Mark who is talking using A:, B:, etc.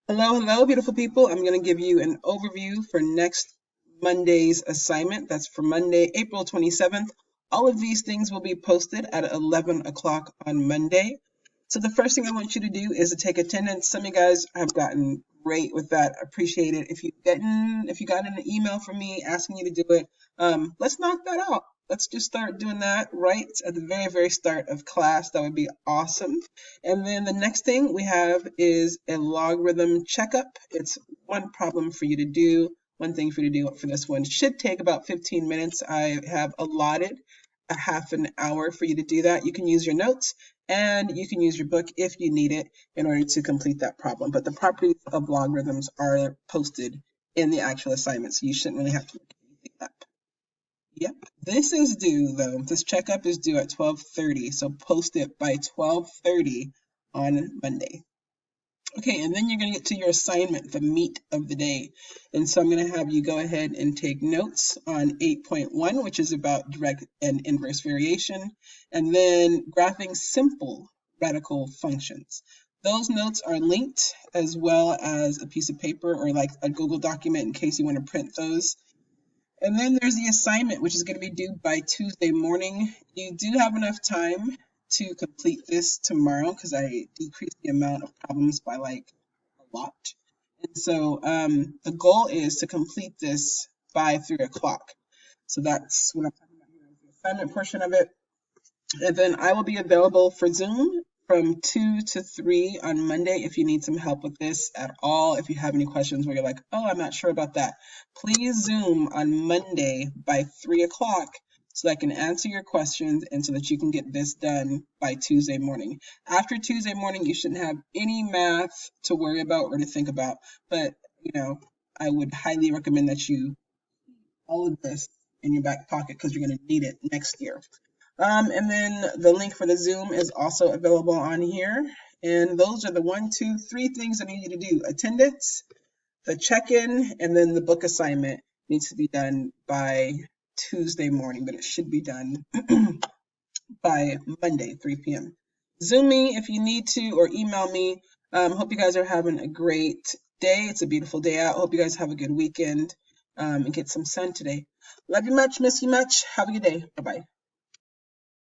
A: Hello, hello, beautiful people. I'm going to give you an overview for next Monday's assignment. That's for Monday, April 27th. All of these things will be posted at 11 o'clock on Monday. So the first thing I want you to do is to take attendance. Some of you guys have gotten great with that. Appreciate it. If you got an email from me asking you to do it, let's knock that out. Let's just start doing that right at the very, very start of class. That would be awesome. And then the next thing we have is a logarithm checkup. It's one problem for you to do, one thing for you to do for this one. It should take about 15 minutes. I have allotted a half an hour for you to do that. You can use your notes and you can use your book if you need it in order to complete that problem. But the properties of logarithms are posted in the actual assignment, so you shouldn't really have to look anything up. Yep, this is due though. This checkup is due at 12:30, so post it by 12:30 on Monday. Okay, and then you're going to get to your assignment, the meat of the day. And so I'm going to have you go ahead and take notes on 8.1, which is about direct and inverse variation, and then graphing simple radical functions. Those notes are linked as well as a piece of paper or like a Google document in case you want to print those. And then there's the assignment, which is going to be due by Tuesday morning. You do have enough time to complete this tomorrow because I decreased the amount of problems by like a lot. And so the goal is to complete this by 3 o'clock. So that's what I'm talking about here, the assignment portion of it. And then I will be available for Zoom from 2 to 3 on Monday if you need some help with this at all. If you have any questions where you're like, oh, I'm not sure about that, please Zoom on Monday by 3 o'clock so that I can answer your questions and so that you can get this done by Tuesday morning. After Tuesday morning, you shouldn't have any math to worry about or to think about. But, I would highly recommend that you all of this in your back pocket because you're going to need it next year. And then the link for the Zoom is also available on here. And those are the 1, 2, 3 things I need you to do. Attendance, the check-in, and then the book assignment needs to be done by Tuesday morning, but it should be done by Monday, 3 p.m. Zoom me if you need to or email me. Hope you guys are having a great day. It's a beautiful day out. Hope you guys have a good weekend and get some sun today. Love you much, miss you much. Have a good day. Bye-bye.